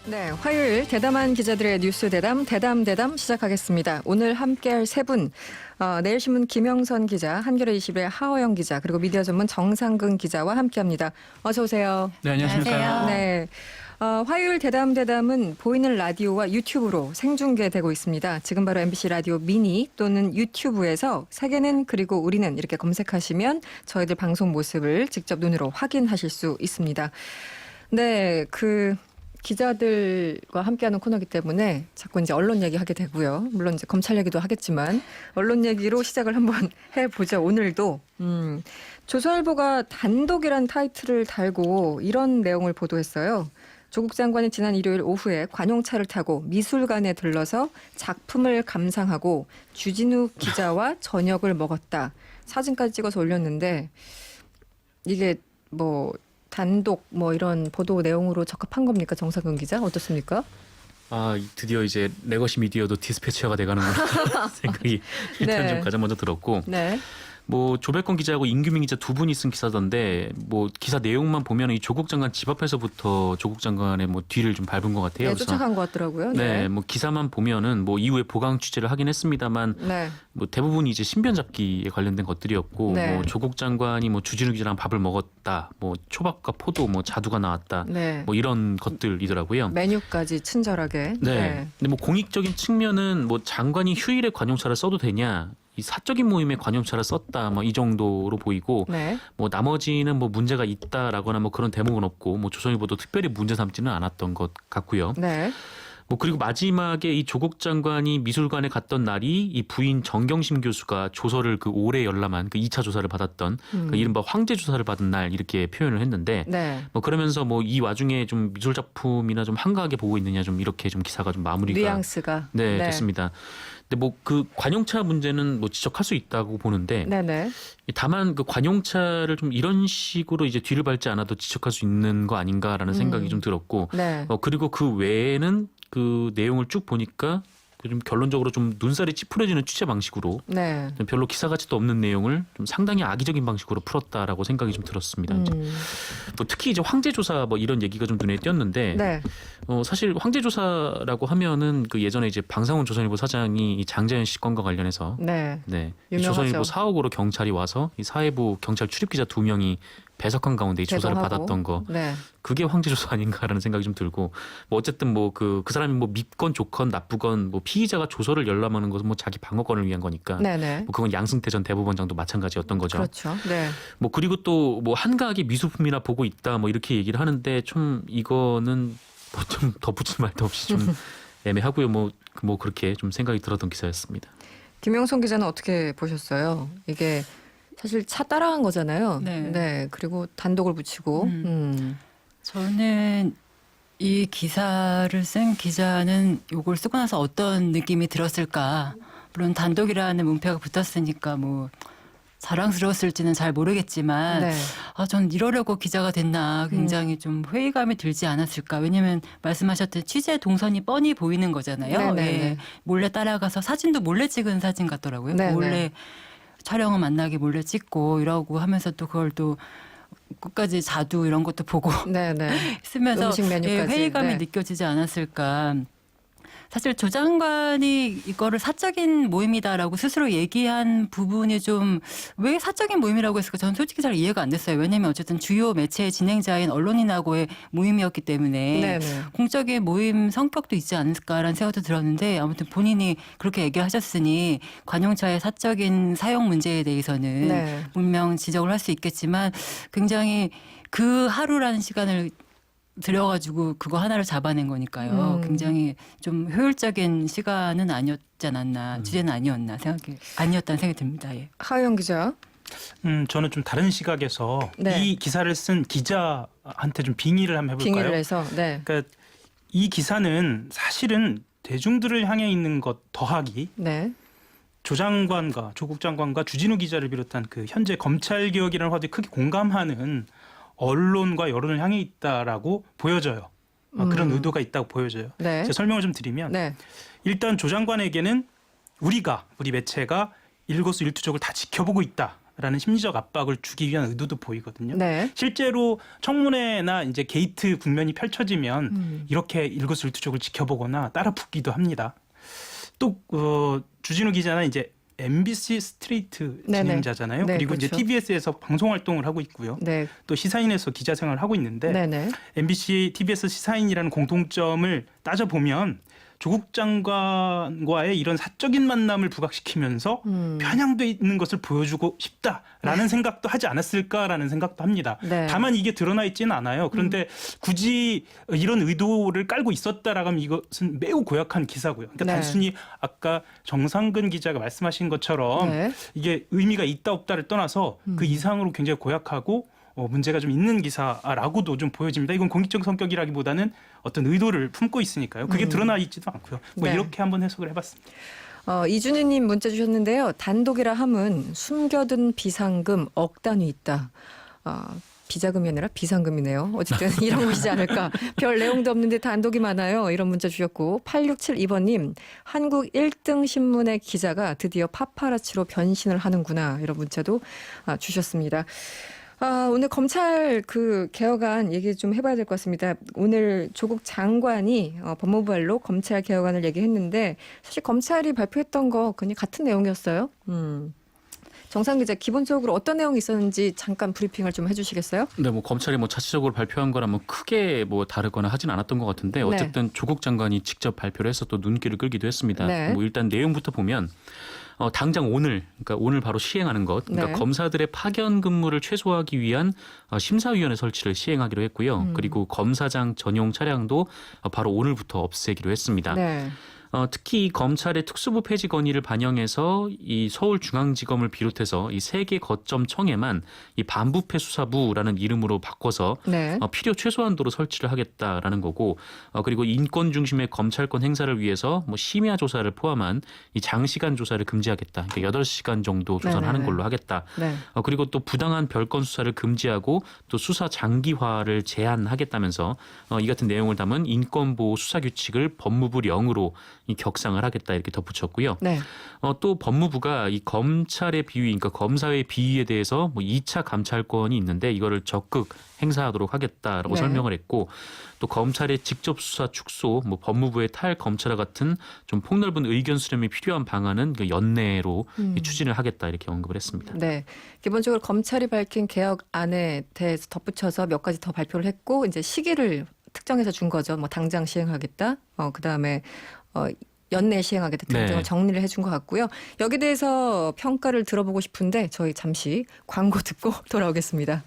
네, 화요일 대담한 기자들의 뉴스 대담 시작하겠습니다. 오늘 함께할 세 분, 내일신문 김영선 기자, 한겨레21의 하어영 기자, 그리고 미디어 전문 정상근 기자와 함께합니다. 어서 오세요. 네, 안녕하십니까. 네, 화요일 대담은 보이는 라디오와 유튜브로 생중계되고 있습니다. 지금 바로 MBC 라디오 미니 또는 유튜브에서 세계는 그리고 우리는 이렇게 검색하시면 저희들 방송 모습을 직접 눈으로 확인하실 수 있습니다. 네, 기자들과 함께하는 코너이기 때문에 자꾸 이제 언론 얘기하게 되고요. 물론 이제 검찰 얘기도 하겠지만 언론 얘기로 시작을 한번 해보죠. 오늘도 조선일보가 단독이란 타이틀을 달고 이런 내용을 보도했어요. 조국 장관이 지난 일요일 오후에 관용차를 타고 미술관에 들러서 작품을 감상하고 주진우 기자와 저녁을 먹었다. 사진까지 찍어서 올렸는데 이게 단독 이런 보도 내용으로 적합한 겁니까? 정상근 기자 어떻습니까? 드디어 이제 레거시 미디어도 디스패치어가 돼가는구나 생각이 일단 좀 가장 먼저 들었고 네. 조백권 기자하고 임규민 기자 두 분이 쓴 기사던데 기사 내용만 보면 이 조국 장관 집 앞에서부터 조국 장관의 뒤를 좀 밟은 것 같아요. 네, 쫓아간 것 같더라고요. 네, 기사만 보면은 이후에 보강 취재를 하긴 했습니다만 네. 대부분이 이제 신변 잡기에 관련된 것들이었고 네. 조국 장관이 주진우 기자랑 밥을 먹었다, 초밥과 포도, 자두가 나왔다, 네. 이런 것들이더라고요. 메뉴까지 친절하게. 네. 근데 공익적인 측면은 장관이 휴일에 관용차를 써도 되냐? 이 사적인 모임에 관용차를 썼다 이 정도로 보이고 네. 나머지는 문제가 있다라거나 그런 대목은 없고 조선일보도 특별히 문제 삼지는 않았던 것 같고요. 네. 그리고 마지막에 이 조국 장관이 미술관에 갔던 날이 이 부인 정경심 교수가 조서를 오래 열람한 2차 조사를 받았던 이른바 황제 조사를 받은 날 이렇게 표현을 했는데 네. 그러면서 이 와중에 좀 미술 작품이나 좀 한가하게 보고 있느냐 좀 이렇게 좀 기사가 좀 마무리가 뉘앙스가 네. 됐습니다. 근데 관용차 문제는 지적할 수 있다고 보는데 네네. 다만 관용차를 좀 이런 식으로 이제 뒤를 밟지 않아도 지적할 수 있는 거 아닌가라는 생각이 좀 들었고 네. 그리고 그 외에는 그 내용을 쭉 보니까 좀 결론적으로 좀 눈살이 찌푸려지는 취재 방식으로 네. 좀 별로 기사 가치도 없는 내용을 좀 상당히 악의적인 방식으로 풀었다라고 생각이 좀 들었습니다. 특히 이제 황제 조사 이런 얘기가 좀 눈에 띄었는데 네. 사실 황제 조사라고 하면은 예전에 이제 방상훈 조선일보 사장이 이 장자연 씨 건과 관련해서 네. 이 유명하죠. 조선일보 사옥으로 경찰이 와서 이 사회부 경찰 출입 기자 2명이 배석한 가운데 이 조사를 제공하고. 받았던 거 네. 그게 황제 조사 아닌가라는 생각이 좀 들고 어쨌든 그 사람이 밉건 좋건 나쁘건 피의자가 조서를 열람하는 것은 자기 방어권을 위한 거니까 네네. 그건 양승태 전 대법원장도 마찬가지였던 거죠. 그렇죠. 네. 그리고 또 한가하게 미술품이나 보고 있다 이렇게 얘기를 하는데 좀 이거는 좀 덧붙일 말도 없이 좀 애매하고요. 그렇게 좀 생각이 들었던 기사였습니다. 김영선 기자는 어떻게 보셨어요? 이게 사실 차 따라간 거잖아요. 네. 그리고 단독을 붙이고. 저는 이 기사를 쓴 기자는 이걸 쓰고 나서 어떤 느낌이 들었을까. 물론 단독이라는 문패가 붙었으니까 자랑스러웠을지는 잘 모르겠지만 네. 전 이러려고 기자가 됐나 굉장히 좀 회의감이 들지 않았을까. 왜냐하면 말씀하셨듯이 취재 동선이 뻔히 보이는 거잖아요. 네네네. 몰래 따라가서 사진도 몰래 찍은 사진 같더라고요. 네네. 몰래 촬영을 만나게 몰래 찍고 이러고 하면서 또 그걸 또 끝까지 자두 이런 것도 보고 네네. 쓰면서 음식 메뉴까지. 회의감이 네. 느껴지지 않았을까. 사실 조 장관이 이거를 사적인 모임이다라고 스스로 얘기한 부분이 좀 왜 사적인 모임이라고 했을까 저는 솔직히 잘 이해가 안 됐어요. 왜냐하면 어쨌든 주요 매체의 진행자인 언론인하고의 모임이었기 때문에 네네. 공적인 모임 성격도 있지 않을까라는 생각도 들었는데 아무튼 본인이 그렇게 얘기하셨으니 관용차의 사적인 사용 문제에 대해서는 네. 분명 지적을 할 수 있겠지만 굉장히 그 하루라는 시간을 들여가지고 그거 하나를 잡아낸 거니까요. 굉장히 좀 효율적인 시간은 아니었지 않았나, 주제는 아니었다는 생각이 듭니다. 예. 하영 기자. 저는 좀 다른 시각에서 네. 이 기사를 쓴 기자한테 좀 빙의를 한번 해볼까요? 빙의를 해서. 네. 그러니까 이 기사는 사실은 대중들을 향해 있는 것 더하기 네. 조국 장관과 주진우 기자를 비롯한 현재 검찰 개혁이라는 화두에 크게 공감하는 언론과 여론을 향해 있다라고 보여져요. 그런 의도가 있다고 보여져요. 네. 제가 설명을 좀 드리면 네. 일단 조 장관에게는 우리 매체가 일거수일투족을 다 지켜보고 있다. 라는 심리적 압박을 주기 위한 의도도 보이거든요. 네. 실제로 청문회나 이제 게이트 국면이 펼쳐지면 이렇게 일거수일투족을 지켜보거나 따라 붙기도 합니다. 또 주진우 기자는 이제 MBC 스트레이트 네네. 진행자잖아요. 네, 그리고 이제 그렇죠. TBS에서 방송 활동을 하고 있고요. 네. 또 시사인에서 기자 생활을 하고 있는데 네네. MBC, TBS 시사인이라는 공통점을 따져보면 조국 장관과의 이런 사적인 만남을 부각시키면서 편향돼 있는 것을 보여주고 싶다라는 생각도 하지 않았을까라는 생각도 합니다. 네. 다만 이게 드러나 있지는 않아요. 그런데 굳이 이런 의도를 깔고 있었다라고 하면 이것은 매우 고약한 기사고요. 그러니까 네. 단순히 아까 정상근 기자가 말씀하신 것처럼 네. 이게 의미가 있다 없다를 떠나서 그 이상으로 굉장히 고약하고 문제가 좀 있는 기사라고도 좀 보여집니다. 이건 공익적 성격이라기보다는 어떤 의도를 품고 있으니까요. 그게 드러나 있지도 않고요. 뭐 네. 이렇게 한번 해석을 해봤습니다. 이준희님 문자 주셨는데요. 단독이라 함은 숨겨둔 비상금 억 단위 있다. 비자금이 아니라 비상금이네요. 어쨌든 이런 것이지 않을까. 별 내용도 없는데 단독이 많아요. 이런 문자 주셨고 8672번님 한국 1등 신문의 기자가 드디어 파파라치로 변신을 하는구나. 이런 문자도 주셨습니다. 오늘 검찰 개혁안 얘기 좀 해봐야 될 것 같습니다. 오늘 조국 장관이 법무부알로 검찰 개혁안을 얘기했는데 사실 검찰이 발표했던 거 그냥 같은 내용이었어요. 정상 기자 기본적으로 어떤 내용이 있었는지 잠깐 브리핑을 좀 해주시겠어요? 네, 뭐 검찰이 뭐 자체적으로 발표한 거랑 뭐 크게 뭐 다르거나 하진 않았던 것 같은데 어쨌든 조국 장관이 직접 발표를 해서 또 눈길을 끌기도 했습니다. 네. 뭐 일단 내용부터 보면 당장 그러니까 오늘 바로 시행하는 것, 그러니까 네. 검사들의 파견 근무를 최소화하기 위한 심사위원회 설치를 시행하기로 했고요. 그리고 검사장 전용 차량도 바로 오늘부터 없애기로 했습니다. 네. 특히 이 검찰의 특수부 폐지 건의를 반영해서 이 서울중앙지검을 비롯해서 이 3개 거점청에만 이 반부패 수사부라는 이름으로 바꿔서 네. 필요 최소한도로 설치를 하겠다라는 거고, 그리고 인권 중심의 검찰권 행사를 위해서 뭐 심야 조사를 포함한 이 장시간 조사를 금지하겠다. 그러니까 8시간 정도 조사를 하는 걸로 하겠다. 네. 그리고 또 부당한 별건 수사를 금지하고 또 수사 장기화를 제한하겠다면서 이 같은 내용을 담은 인권보호 수사규칙을 법무부령으로 이 격상을 하겠다 이렇게 덧붙였고요. 네. 또 법무부가 이 검찰의 비위, 그러니까 검사의 비위에 대해서 뭐 2차 감찰권이 있는데 이거를 적극 행사하도록 하겠다라고 네. 설명을 했고, 또 검찰의 직접 수사 축소, 뭐 법무부의 탈검찰화 같은 좀 폭넓은 의견 수렴이 필요한 방안은 그 연내로 추진을 하겠다 이렇게 언급을 했습니다. 네. 기본적으로 검찰이 밝힌 개혁안에 대해서 덧붙여서 몇 가지 더 발표를 했고 이제 시기를 특정해서 준 거죠. 뭐 당장 시행하겠다. 그다음에 연내 시행하겠다 등등을 네. 정리를 해준 것 같고요. 여기에 대해서 평가를 들어보고 싶은데 저희 잠시 광고 듣고 돌아오겠습니다.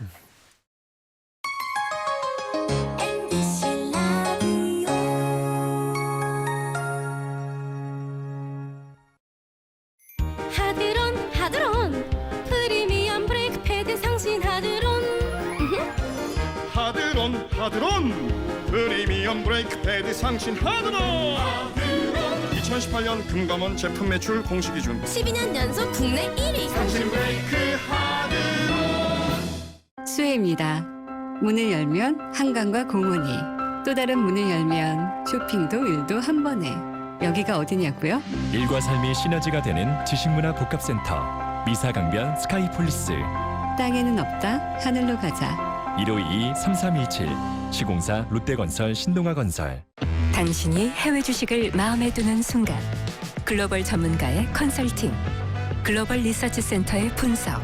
하드론 프리미엄 브레이크 패드 상신 하드론 하드론 프리미엄 브레이크 패드 상신 하드론 2018년 금감원 제품 매출 공식 기준 12년 연속 국내 1위 상신 브레이크 하드론. 수혜입니다. 문을 열면 한강과 공원이, 또 다른 문을 열면 쇼핑도 일도 한 번에. 여기가 어디냐고요? 일과 삶의 시너지가 되는 지식문화 복합센터 미사강변 스카이폴리스. 땅에는 없다, 하늘로 가자. 1522-3317 시공사 롯데건설 신동아건설. 당신이 해외 주식을 마음에 두는 순간 글로벌 전문가의 컨설팅, 글로벌 리서치 센터의 분석,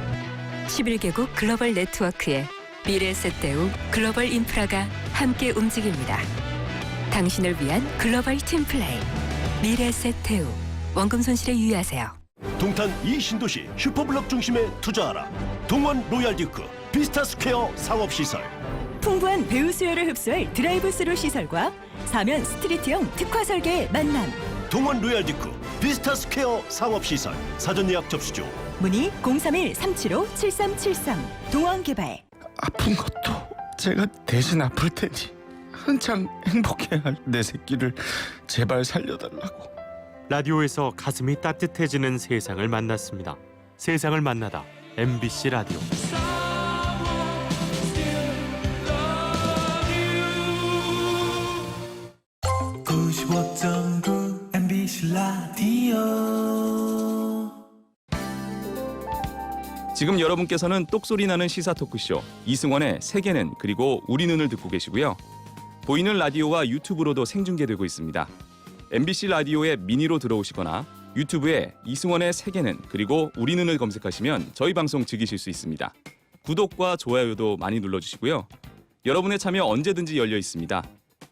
11개국 글로벌 네트워크의 미래에셋대우 글로벌 인프라가 함께 움직입니다. 당신을 위한 글로벌 팀플레이 미래에셋대우. 원금 손실에 유의하세요. 동탄 이 신도시 슈퍼블록 중심에 투자하라. 동원 로얄듀크 비스타스퀘어 상업시설. 풍부한 배우 수요를 흡수할 드라이브스루 시설과 사면 스트리트형 특화 설계의 만남. 동원 로얄듀크 비스타스퀘어 상업시설. 사전 예약 접수 중. 문의 031-375-7373 동원개발. 아픈 것도 제가 대신 아플 테니 한창 행복해야 할 내 새끼를 제발 살려달라고. 라디오에서 가슴이 따뜻해지는 세상을 만났습니다. 세상을 만나다 MBC 라디오. MBC 라디오 지금 여러분께서는 똑소리 나는 시사 토크쇼 이승원의 세계는 그리고 우리 눈을 듣고 계시고요. 보이는 라디오와 유튜브로도 생중계되고 있습니다. MBC 라디오의 미니로 들어오시거나 유튜브에 이승원의 세계는 그리고 우리 눈을 검색하시면 저희 방송 즐기실 수 있습니다. 구독과 좋아요도 많이 눌러주시고요. 여러분의 참여 언제든지 열려 있습니다.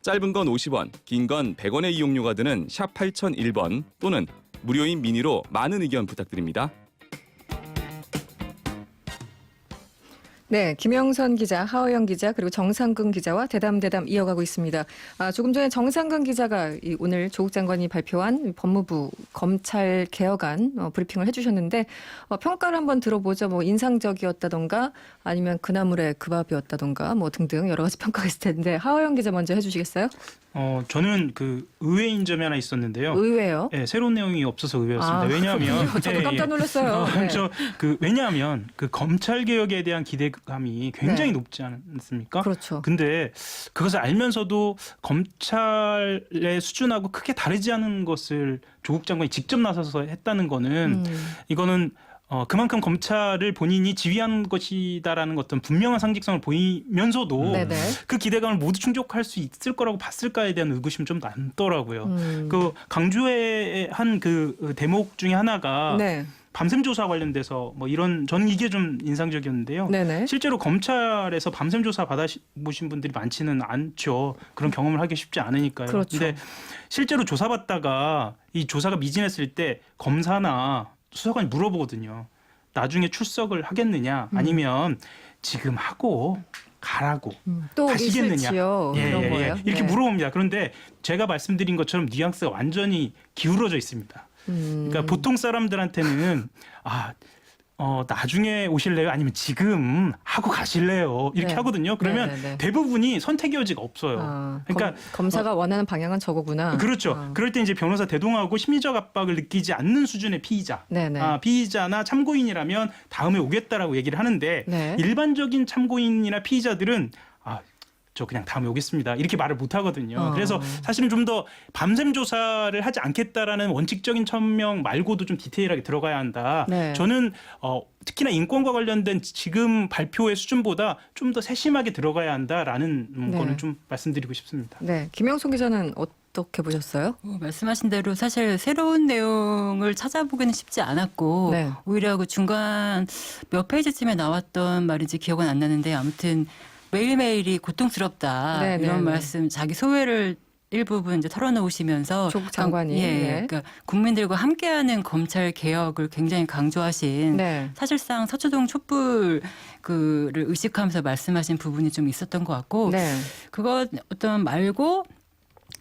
짧은 건 50원, 긴 건 100원의 이용료가 드는 샵 8001번 또는 무료인 미니로 많은 의견 부탁드립니다. 네, 김영선 기자, 하호영 기자 그리고 정상근 기자와 대담 이어가고 있습니다. 조금 전에 정상근 기자가 오늘 조국 장관이 발표한 법무부 검찰 개혁안 브리핑을 해주셨는데 평가를 한번 들어보죠. 뭐 인상적이었다던가 아니면 그나물의 그 밥이었다던가 뭐 등등 여러 가지 평가가 있을 텐데 하호영 기자 먼저 해주시겠어요? 저는 그 의외인 점이 하나 있었는데요. 의외요? 네, 새로운 내용이 없어서 의외였습니다. 왜냐하면 저도 깜짝 놀랐어요. 네. 왜냐하면 그 검찰 개혁에 대한 기대감이 굉장히 높지 않습니까? 그렇죠. 근데 그것을 알면서도 검찰의 수준하고 크게 다르지 않은 것을 조국 장관이 직접 나서서 했다는 거는 이거는 그만큼 검찰을 본인이 지휘한 것이다라는 어떤 분명한 상징성을 보이면서도 네네. 그 기대감을 모두 충족할 수 있을 거라고 봤을까에 대한 의구심이 좀 남더라고요. 그 강조의 한 그 대목 중에 하나가 네. 밤샘 조사 관련돼서 뭐 이런 저는 이게 좀 인상적이었는데요. 네네. 실제로 검찰에서 밤샘 조사 받아보신 분들이 많지는 않죠. 그런 경험을 하기 쉽지 않으니까요. 그렇죠. 근데 실제로 조사받다가 이 조사가 미진했을 때 검사나 수사관이 물어보거든요. 나중에 출석을 하겠느냐 아니면 지금 하고 가라고 또 가시겠느냐 있을지요? 이런 거예요? 이렇게 네. 물어봅니다. 그런데 제가 말씀드린 것처럼 뉘앙스가 완전히 기울어져 있습니다. 그러니까 보통 사람들한테는 나중에 오실래요? 아니면 지금 하고 가실래요? 이렇게 네. 하거든요. 그러면 네네네. 대부분이 선택의 여지가 없어요. 그러니까 검사가 원하는 방향은 저거구나. 그렇죠. 그럴 때 이제 변호사 대동하고 심리적 압박을 느끼지 않는 수준의 피의자, 네네. 피의자나 참고인이라면 다음에 오겠다라고 얘기를 하는데 네. 일반적인 참고인이나 피의자들은 저 그냥 다음에 오겠습니다. 이렇게 말을 못 하거든요. 그래서 사실은 좀 더 밤샘 조사를 하지 않겠다라는 원칙적인 천명 말고도 좀 디테일하게 들어가야 한다. 네. 저는 특히나 인권과 관련된 지금 발표의 수준보다 좀 더 세심하게 들어가야 한다라는 네. 거는 좀 말씀드리고 싶습니다. 네, 김영son 기자는 어떻게 보셨어요? 말씀하신 대로 사실 새로운 내용을 찾아보기는 쉽지 않았고 네. 오히려 그 중간 몇 페이지쯤에 나왔던 말인지 기억은 안 나는데 아무튼 매일매일이 고통스럽다 네, 이런 네, 말씀 자기 소회를 일부분 이제 털어놓으시면서 조국 장관이 그러니까 국민들과 함께하는 검찰 개혁을 굉장히 강조하신 네. 사실상 서초동 촛불 그를 의식하면서 말씀하신 부분이 좀 있었던 것 같고 네. 그거 어떤 말고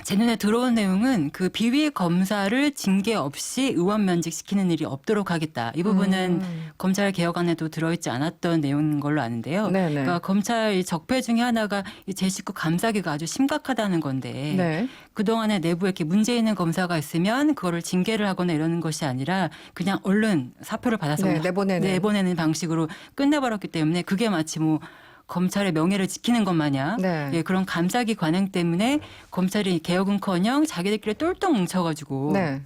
제 눈에 들어온 내용은 그 비위 검사를 징계 없이 의원 면직시키는 일이 없도록 하겠다. 이 부분은 검찰 개혁안에도 들어있지 않았던 내용인 걸로 아는데요. 네네. 그러니까 검찰 적폐 중에 하나가 이 제 식구 감사기가 아주 심각하다는 건데 네. 그동안에 내부에 이렇게 문제 있는 검사가 있으면 그거를 징계를 하거나 이러는 것이 아니라 그냥 얼른 사표를 받아서 네, 내보내는 방식으로 끝내버렸기 때문에 그게 마치 뭐 검찰의 명예를 지키는 것 마냥 네. 그런 감사기 관행 때문에 검찰이 개혁은커녕 자기들끼리 똘똘 뭉쳐가지고 네.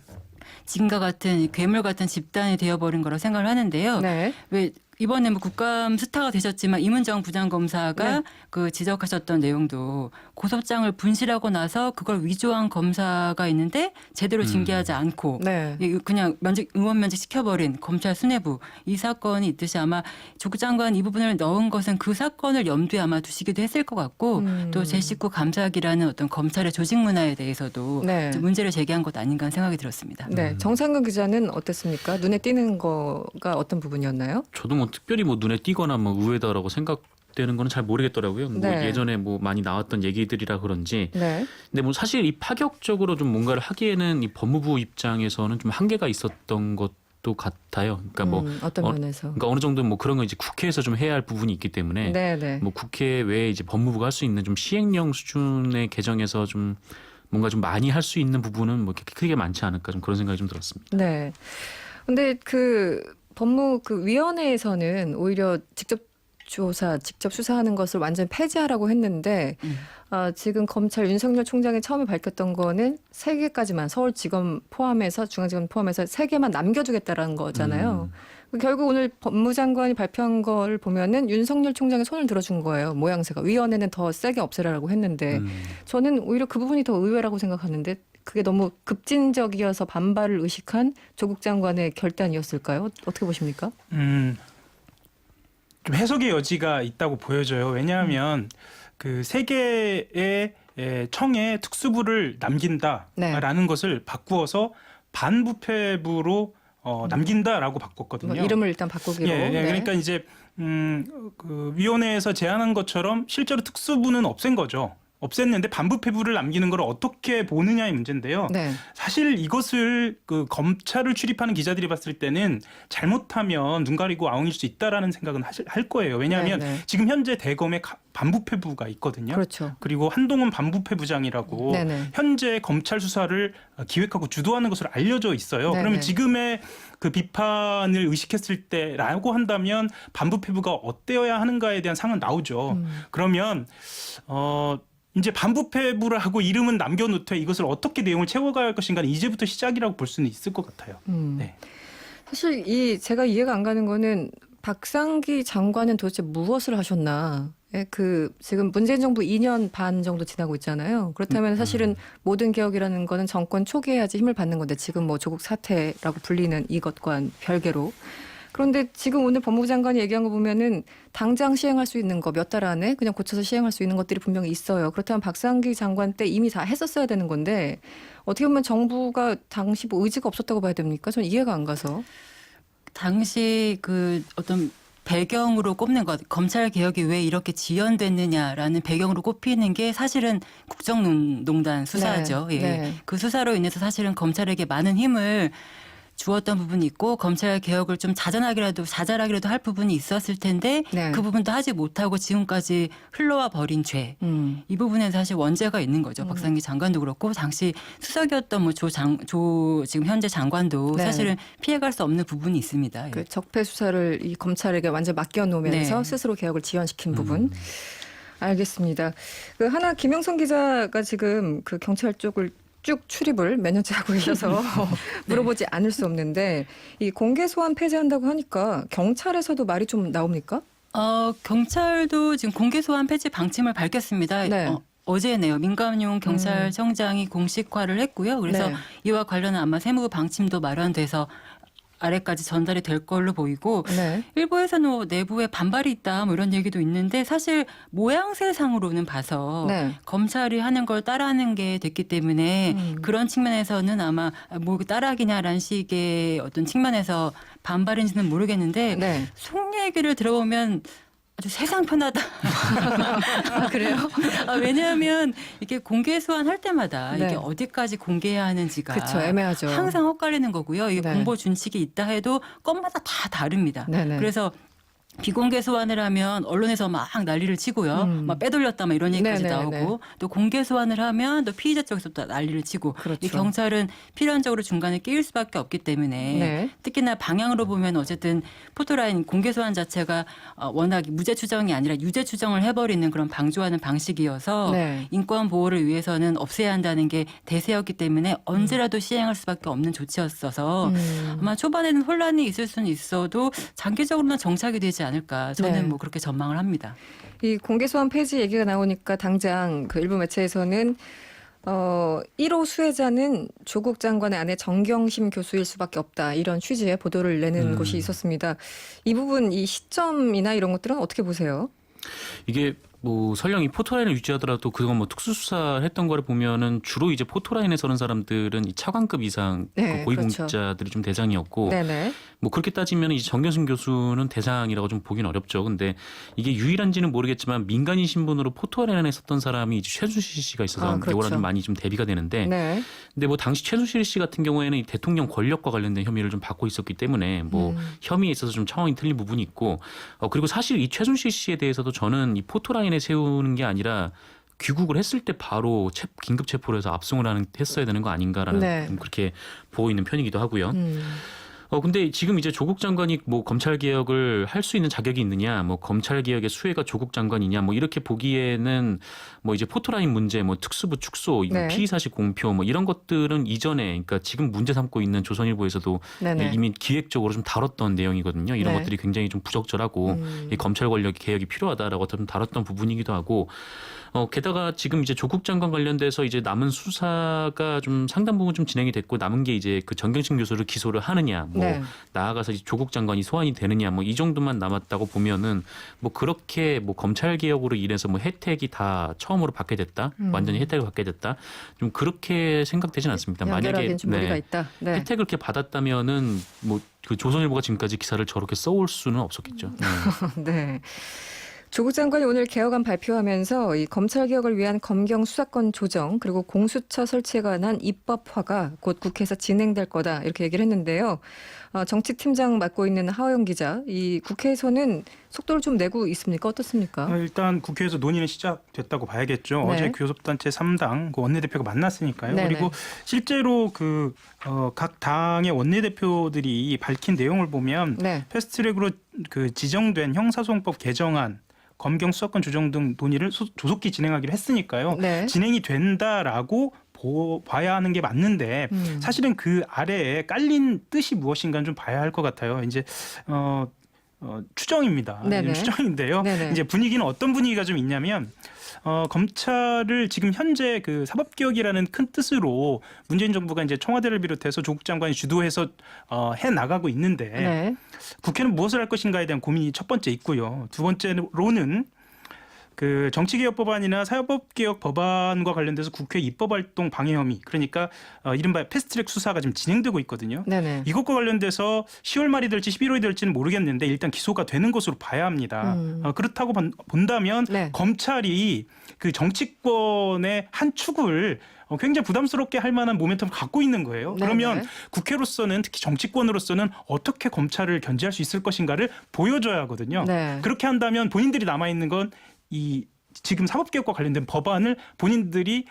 지금과 같은 괴물 같은 집단이 되어버린 거라고 생각을 하는데요. 네. 왜 이번에 뭐 국감 스타가 되셨지만 이문정 부장검사가 네. 그 지적하셨던 내용도 고소장을 분실하고 나서 그걸 위조한 검사가 있는데 제대로 징계하지 않고 네. 그냥 의원 면직 시켜버린 검찰 수뇌부 이 사건이 있듯이 아마 조국 장관 이 부분을 넣은 것은 그 사건을 염두에 아마 두시기도 했을 것 같고 또 제 식구 감사기라는 어떤 검찰의 조직 문화에 대해서도 네. 문제를 제기한 것 아닌가 하는 생각이 들었습니다. 네. 정상근 기자는 어땠습니까? 눈에 띄는 거가 어떤 부분이었나요? 저도 뭐 특별히 뭐 눈에 띄거나 뭐 의외다라고 생각되는 거는 잘 모르겠더라고요. 뭐 네. 예전에 뭐 많이 나왔던 얘기들이라 그런지. 네. 근데 뭐 사실 이 파격적으로 좀 뭔가를 하기에는 이 법무부 입장에서는 좀 한계가 있었던 것도 같아요. 그러니까 뭐 어떤 면에서? 그러니까 어느 정도 뭐 그런 거 이제 국회에서 좀 해야 할 부분이 있기 때문에 네. 뭐 국회 외에 이제 법무부가 할 수 있는 좀 시행령 수준의 개정에서 좀 뭔가 좀 많이 할 수 있는 부분은 뭐 그렇게 크게 많지 않을까 좀 그런 생각이 좀 들었습니다. 네. 근데 그 법무 그 위원회에서는 오히려 직접 조사, 직접 수사하는 것을 완전 폐지하라고 했는데 지금 검찰 윤석열 총장이 처음에 밝혔던 거는 3개까지만 서울지검 포함해서 중앙지검 포함해서 3개만 남겨두겠다라는 거잖아요. 결국 오늘 법무장관이 발표한 걸 보면은 윤석열 총장의 손을 들어준 거예요. 모양새가. 위원회는 더 세게 없애라고 했는데 저는 오히려 그 부분이 더 의외라고 생각하는데 그게 너무 급진적이어서 반발을 의식한 조국 장관의 결단이었을까요? 어떻게 보십니까? 좀 해석의 여지가 있다고 보여져요. 왜냐하면 그 세 개의 청의 특수부를 남긴다라는 것을 바꾸어서 반부패부로 남긴다라고 바꿨거든요. 이름을 일단 바꾸기로. 예, 네. 그러니까 이제 그 위원회에서 제안한 것처럼 실제로 특수부는 없앤 거죠. 없앴는데 반부패부를 남기는 걸 어떻게 보느냐의 문제인데요. 네. 사실 이것을 그 검찰을 출입하는 기자들이 봤을 때는 잘못하면 눈 가리고 아웅일 수 있다라는 생각은 할 거예요. 왜냐하면 네. 지금 현재 대검에 반부패부가 있거든요. 그렇죠. 그리고 한동훈 반부패부장이라고 네네. 현재 검찰 수사를 기획하고 주도하는 것으로 알려져 있어요. 네네. 그러면 지금의 그 비판을 의식했을 때라고 한다면 반부패부가 어때야 하는가에 대한 상은 나오죠. 그러면 이제 반부패부를 하고 이름은 남겨놓되 이것을 어떻게 내용을 채워가야 할 것인가는 이제부터 시작이라고 볼 수는 있을 것 같아요. 네. 사실 제가 이해가 안 가는 거는 박상기 장관은 도대체 무엇을 하셨나? 예, 지금 문재인 정부 2년 반 정도 지나고 있잖아요. 그렇다면 사실은 모든 개혁이라는 거는 정권 초기에 해야지 힘을 받는 건데 지금 뭐 조국 사태라고 불리는 이것과는 별개로. 그런데 지금 오늘 법무부 장관이 얘기한 거 보면은 당장 시행할 수 있는 거 몇 달 안에 그냥 고쳐서 시행할 수 있는 것들이 분명히 있어요. 그렇다면 박상기 장관 때 이미 다 했었어야 되는 건데 어떻게 보면 정부가 당시 뭐 의지가 없었다고 봐야 됩니까? 저는 이해가 안 가서. 당시 그 어떤 배경으로 꼽는 것, 검찰 개혁이 왜 이렇게 지연됐느냐라는 배경으로 꼽히는 게 사실은 국정농단 수사죠. 네, 예. 네. 그 수사로 인해서 사실은 검찰에게 많은 힘을 주었던 부분이 있고 검찰 개혁을 좀 자잘하기라도 할 부분이 있었을 텐데 네. 그 부분도 하지 못하고 지금까지 흘러와 버린 죄. 이 부분에 사실 원죄가 있는 거죠. 박상기 장관도 그렇고 당시 수석이었던 뭐 지금 현재 장관도 네. 사실은 피해갈 수 없는 부분이 있습니다. 예. 그 적폐 수사를 이 검찰에게 완전 맡겨놓으면서 네. 스스로 개혁을 지연시킨 부분. 알겠습니다. 그 하나 김영선 기자가 지금 그 경찰 쪽을 쭉 출입을 몇 년째 하고 계셔서 물어보지 않을 수 없는데 이 공개 소환 폐지한다고 하니까 경찰에서도 말이 좀 나옵니까? 경찰도 지금 공개 소환 폐지 방침을 밝혔습니다. 네. 어제네요. 민감용 경찰청장이 공식화를 했고요. 그래서 네. 이와 관련한 아마 세무 방침도 마련돼서 아래까지 전달이 될 걸로 보이고 네. 일부에서는 뭐 내부에 반발이 있다 뭐 이런 얘기도 있는데 사실 모양새상으로는 봐서 네. 검찰이 하는 걸 따라하는 게 됐기 때문에 그런 측면에서는 아마 뭐 따라하기냐라는 식의 어떤 측면에서 반발인지는 모르겠는데 네. 속 얘기를 들어보면 아주 세상 편하다. 그래요? 왜냐하면 이게 공개 소환할 때마다 네. 이게 어디까지 공개해야 하는지가 그렇죠. 애매하죠. 항상 헛갈리는 거고요. 이게 네. 공보 준칙이 있다 해도 건마다 다 다릅니다. 네네. 그래서 비공개 소환을 하면 언론에서 막 난리를 치고요. 막 빼돌렸다 막 이런 얘기까지 네네네. 나오고 또 공개 소환을 하면 또 피의자 쪽에서 또 난리를 치고 그렇죠. 이 경찰은 필연적으로 중간에 끼일 수밖에 없기 때문에 네. 특히나 방향으로 보면 어쨌든 포토라인 공개 소환 자체가 워낙 무죄 추정이 아니라 유죄 추정을 해버리는 그런 방조하는 방식이어서 네. 인권 보호를 위해서는 없애야 한다는 게 대세였기 때문에 언제라도 시행할 수밖에 없는 조치였어서 아마 초반에는 혼란이 있을 수는 있어도 장기적으로는 정착이 되지 않을까 저는 네. 뭐 그렇게 전망을 합니다. 이 공개 소환 폐지 얘기가 나오니까 당장 그 일부 매체에서는 1호 수혜자는 조국 장관의 아내 정경심 교수일 수밖에 없다. 이런 취지의 보도를 내는 곳이 있었습니다. 이 부분 이 시점이나 이런 것들은 어떻게 보세요? 이게 뭐 설령 이 포토라인을 유지하더라도 그동안 뭐 특수수사를 했던 거를 보면은 주로 이제 포토라인에 서는 사람들은 이 차관급 이상 네, 그 고위공직자들이 좀 대상이었고 네네. 뭐 그렇게 따지면 이제 정경심 교수는 대상이라고 좀 보긴 어렵죠. 근데 이게 유일한지는 모르겠지만 민간인 신분으로 포토라인에 섰던 사람이 이제 최순실 씨가 있어서 그렇죠. 이거랑 좀 많이 좀 대비가 되는데 네. 근데 뭐 당시 최순실 씨 같은 경우에는 이 대통령 권력과 관련된 혐의를 좀 받고 있었기 때문에 뭐 혐의에 있어서 좀 차원이 틀린 부분이 있고 그리고 사실 이 최순실 씨에 대해서도 저는 이 포토라인에 세우는 게 아니라 귀국을 했을 때 바로 긴급 체포를 해서 압송을 했어야 되는 거 아닌가라는 네. 좀 그렇게 보고 있는 편이기도 하고요. 근데 지금 이제 조국 장관이 뭐 검찰 개혁을 할 수 있는 자격이 있느냐, 뭐 검찰 개혁의 수혜가 조국 장관이냐, 뭐 이렇게 보기에는 뭐 이제 포토라인 문제, 뭐 특수부 축소, 네. 피의 사실 공표, 뭐 이런 것들은 이전에, 그러니까 지금 문제 삼고 있는 조선일보에서도 네네. 이미 기획적으로 좀 다뤘던 내용이거든요. 이런 네. 것들이 굉장히 좀 부적절하고 이 검찰 권력 개혁이 필요하다라고 좀 다뤘던 부분이기도 하고. 게다가 지금 이제 조국 장관 관련돼서 이제 남은 수사가 좀 상당 부분 좀 진행이 됐고 남은 게 이제 그 정경심 교수를 기소를 하느냐, 뭐 네. 나아가서 이제 조국 장관이 소환이 되느냐, 뭐 이 정도만 남았다고 보면은 뭐 그렇게 뭐 검찰 개혁으로 인해서 뭐 혜택이 다 처음으로 받게 됐다, 완전히 혜택을 받게 됐다, 좀 그렇게 생각되진 않습니다. 만약에 연결하기엔 좀 무리가 있다. 네. 혜택을 이렇게 받았다면은 뭐 그 조선일보가 지금까지 기사를 저렇게 써올 수는 없었겠죠. 네. 네. 조국 장관이 오늘 개혁안 발표하면서 이 검찰 개혁을 위한 검경 수사권 조정 그리고 공수처 설치에 관한 입법화가 곧 국회에서 진행될 거다 이렇게 얘기를 했는데요. 정치팀장 맡고 있는 하호영 기자, 이 국회에서는 속도를 좀 내고 있습니까? 어떻습니까? 일단 국회에서 논의는 시작됐다고 봐야겠죠. 네. 어제 교섭단체 3당 그 원내대표가 만났으니까요. 네네. 그리고 실제로 각 당의 원내대표들이 밝힌 내용을 보면 네. 패스트트랙으로 그 지정된 형사소송법 개정안, 검경 수사권 조정 등 논의를 조속히 진행하기로 했으니까요. 네. 진행이 된다라고 봐야 하는 게 맞는데 사실은 그 아래에 깔린 뜻이 무엇인가 좀 봐야 할 것 같아요. 이제 추정입니다. 네네. 추정인데요. 네네. 이제 분위기는 어떤 분위기가 좀 있냐면 검찰을 지금 현재 그 사법개혁이라는 큰 뜻으로 문재인 정부가 이제 청와대를 비롯해서 조국 장관이 주도해서 해 나가고 있는데 네. 국회는 무엇을 할 것인가에 대한 고민이 첫 번째 있고요. 두 번째로는 그 정치개혁법안이나 사법개혁 법안과 관련돼서 국회 입법활동 방해 혐의, 그러니까 이른바 패스트트랙 수사가 지금 진행되고 있거든요. 네네. 이것과 관련돼서 10월 말이 될지 11월이 될지는 모르겠는데 일단 기소가 되는 것으로 봐야 합니다. 그렇다고 본다면 네. 검찰이 그 정치권의 한 축을 굉장히 부담스럽게 할 만한 모멘텀을 갖고 있는 거예요. 네네. 그러면 국회로서는, 특히 정치권으로서는 어떻게 검찰을 견제할 수 있을 것인가를 보여줘야 하거든요. 네. 그렇게 한다면 본인들이 남아있는 건 이 지금 사법개혁과 관련된 법안을 본인들이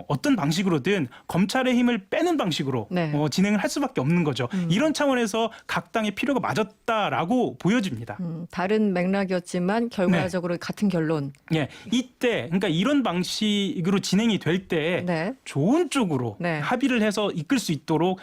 어떤 방식으로든 검찰의 힘을 빼는 방식으로 네. 진행을 할 수밖에 없는 거죠. 이런 차원에서 각 당의 필요가 맞았다라고 보여집니다. 다른 맥락이었지만 결과적으로 같은 결론. 예, 이때 그러니까 이런 방식으로 진행이 될 때 네. 좋은 쪽으로 네. 합의를 해서 이끌 수 있도록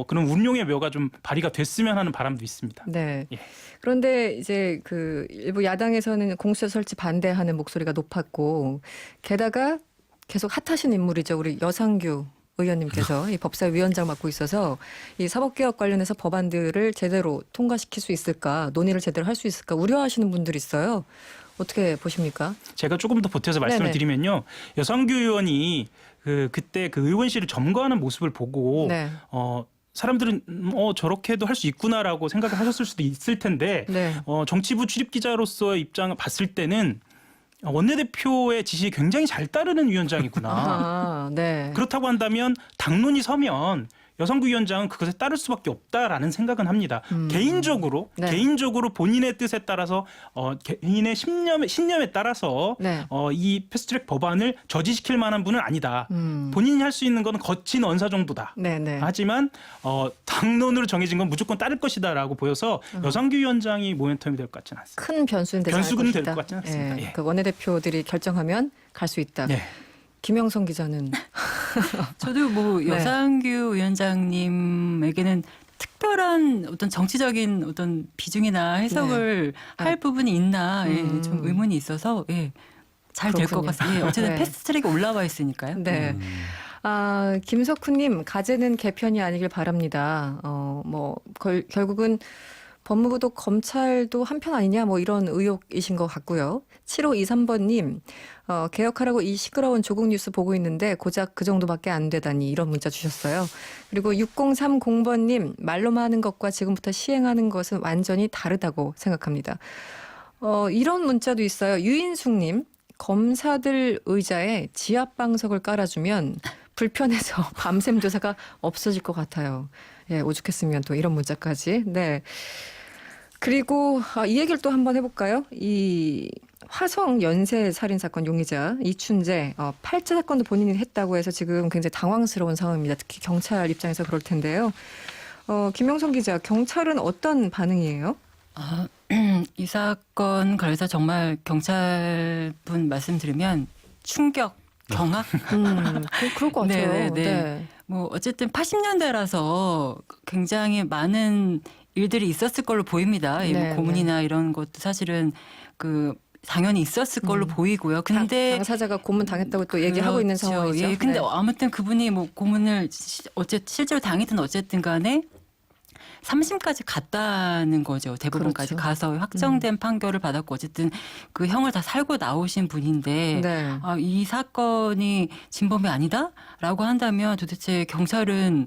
그런 운용의 묘가 좀 발휘가 됐으면 하는 바람도 있습니다. 네. 예. 그런데 이제 그 일부 야당에서는 공수처 설치 반대하는 목소리가 높았고, 게다가 계속 핫하신 인물이죠. 우리 여상규 의원님께서 이 법사위원장 맡고 있어서 이 사법개혁 관련해서 법안들을 제대로 통과시킬 수 있을까, 논의를 제대로 할 수 있을까 우려하시는 분들이 있어요. 어떻게 보십니까? 제가 조금 더 보태서 말씀을 네네. 드리면요. 여상규 의원이 그때 그 의원실을 점거하는 모습을 보고 네. 사람들은 저렇게도 할 수 있구나라고 생각을 하셨을 수도 있을 텐데 네. 정치부 출입 기자로서의 입장을 봤을 때는 원내대표의 지시에 굉장히 잘 따르는 위원장이구나. 아, 네. 그렇다고 한다면 당론이 서면 여성구 위원장은 그것에 따를 수밖에 없다라는 생각은 합니다. 개인적으로 본인의 뜻에 따라서 개인의 신념에 따라서 네. 이 패스트트랙 법안을 저지시킬 만한 분은 아니다. 본인이 할 수 있는 건 거친 언사 정도다. 네네. 하지만 당론으로 정해진 건 무조건 따를 것이다라고 보여서 여성규 위원장이 모멘텀이 될 것 같지는 않습니다. 큰 변수는 되지 않을 변수는 될 것이다. 것 같지는 않습니다. 예. 예. 그 원내대표들이 결정하면 갈 수 있다. 예. 김영선 기자는 저도 뭐 네. 여상규 위원장님에게는 특별한 어떤 정치적인 어떤 비중이나 해석을 할 부분이 있나 좀 의문이 있어서 잘 될 것 그렇군요. 같습니다. 어쨌든 네. 패스트트랙이 올라와 있으니까요. 네. 김석훈님, 가제는 개편이 아니길 바랍니다. 결국은 법무부도 검찰도 한편 아니냐 뭐 이런 의혹이신 것 같고요. 7523번님, 개혁하라고 이 시끄러운 조국 뉴스 보고 있는데 고작 그 정도밖에 안 되다니 이런 문자 주셨어요. 그리고 6030번님, 말로만 하는 것과 지금부터 시행하는 것은 완전히 다르다고 생각합니다. 이런 문자도 있어요. 유인숙님, 검사들 의자에 지압방석을 깔아주면 불편해서 밤샘 조사가 없어질 것 같아요. 예, 오죽했으면 또 이런 문자까지. 네. 그리고 이 얘기를 또 한번 해볼까요? 이 화성 연쇄 살인 사건 용의자 이춘재 팔자 사건도 본인이 했다고 해서 지금 굉장히 당황스러운 상황입니다. 특히 경찰 입장에서 그럴 텐데요. 김영선 기자, 경찰은 어떤 반응이에요? 이 사건 관련해서 정말 경찰분 말씀 들으면 충격, 경악. 그럴 것 같아요. 네. 네. 뭐 어쨌든 80년대라서 굉장히 많은 일들이 있었을 걸로 보입니다. 이 네, 뭐 고문이나 이런 것도 사실은 당연히 있었을 걸로 보이고요. 근데 당사자가 고문 당했다고 또 얘기하고 있는 그렇죠. 상황이죠. 예, 근데 네. 아무튼 그분이 뭐 고문을 실제로 당했든 어쨌든 간에 3심까지 갔다는 거죠. 대법원까지 그렇죠. 가서 확정된 판결을 받았고 어쨌든 그 형을 다 살고 나오신 분인데 네. 이 사건이 진범이 아니다라고 한다면 도대체 경찰은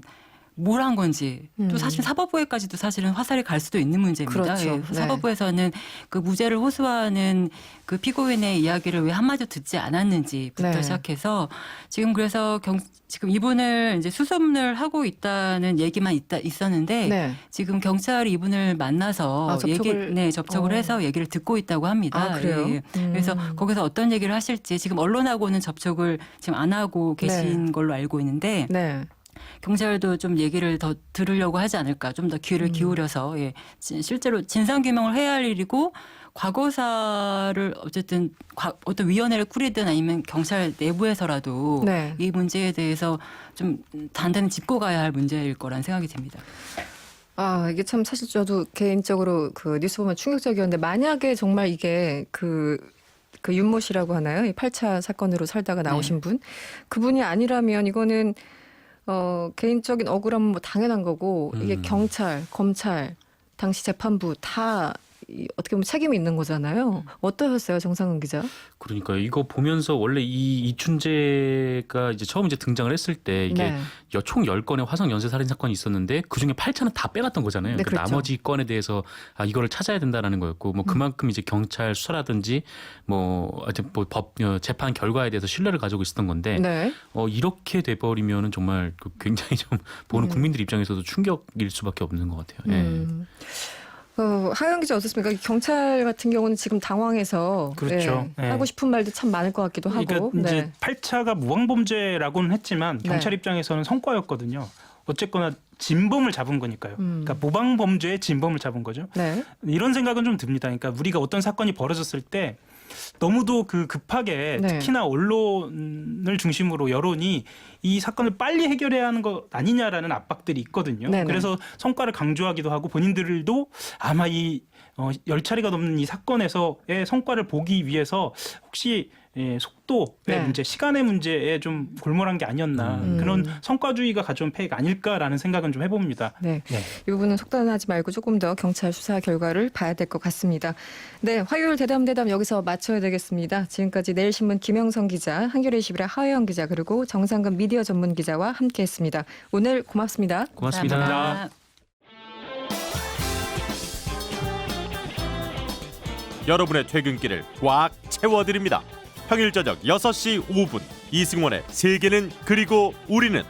뭘 한 건지 또 사실 사법부에까지도 사실은 화살이 갈 수도 있는 문제입니다. 그렇죠. 예, 네. 사법부에서는 그 무죄를 호소하는 그 피고인의 이야기를 왜 한마디도 듣지 않았는지부터 네. 시작해서 지금 그래서 지금 이분을 이제 수소문을 하고 있다는 얘기만 있었는데 네. 지금 경찰이 이분을 만나서 접촉을 해서 얘기를 듣고 있다고 합니다. 그래요? 예. 그래서 거기서 어떤 얘기를 하실지 지금 언론하고는 접촉을 지금 안 하고 계신 걸로 알고 있는데 네. 경찰도 좀 얘기를 더 들으려고 하지 않을까, 좀 더 귀를 기울여서 실제로 진상 규명을 해야 할 일이고 과거사를 어쨌든 어떤 위원회를 꾸리든 아니면 경찰 내부에서라도 네. 이 문제에 대해서 좀 단단히 짚고 가야 할 문제일 거란 생각이 듭니다. 이게 참 사실 저도 개인적으로 그 뉴스 보면 충격적이었는데 만약에 정말 이게 그 윤모 씨라고 하나요? 이 8차 사건으로 살다가 나오신 분, 그분이 아니라면 이거는 개인적인 억울함은 뭐 당연한 거고 이게 경찰, 검찰, 당시 재판부 다 어떻게 보면 책임이 있는 거잖아요. 어떠셨어요, 정상근 기자? 그러니까 이거 보면서 원래 이 이춘재가 이제 처음 등장을 했을 때 이게 총 10건의 화성 연쇄 살인 사건이 있었는데 그중에 8차는 다 빼놨던 거잖아요. 네, 그러니까 그렇죠. 나머지 건에 대해서 이거를 찾아야 된다라는 거였고 뭐 그만큼 이제 경찰 수사라든지 법 재판 결과에 대해서 신뢰를 가지고 있었던 건데 네. 이렇게 돼 버리면은 정말 굉장히 좀 보는 국민들 입장에서도 충격일 수밖에 없는 것 같아요. 예. 하영 기자 어떻습니까? 경찰 같은 경우는 지금 당황해서 그렇죠. 하고 싶은 말도 참 많을 것 같기도 하고. 그러니까 이제 8차가 무항범죄라고는 했지만 경찰 입장에서는 성과였거든요. 어쨌거나 진범을 잡은 거니까요. 그러니까 모방범죄의 진범을 잡은 거죠. 네. 이런 생각은 좀 듭니다. 그러니까 우리가 어떤 사건이 벌어졌을 때 너무도 급하게 특히나 언론을 중심으로 여론이 이 사건을 빨리 해결해야 하는 것 아니냐라는 압박들이 있거든요. 네네. 그래서 성과를 강조하기도 하고 본인들도 아마 이 10차례가 넘는 이 사건에서의 성과를 보기 위해서 혹시 속도의 문제, 시간의 문제에 좀 골몰한 게 아니었나 그런 성과주의가 가져온 폐해가 아닐까라는 생각은 좀 해봅니다. 네. 이 부분은 속단하지 말고 조금 더 경찰 수사 결과를 봐야 될 것 같습니다. 네, 화요일 대담 여기서 마쳐야 되겠습니다. 지금까지 내일신문 김영선 기자, 한겨레21의 하영 기자 그리고 정상근 미디어 전문 기자와 함께했습니다. 오늘 고맙습니다. 고맙습니다. 감사합니다. 여러분의 퇴근길을 꽉 채워드립니다. 평일 저녁 6시 5분 이승원의 세계는 그리고 우리는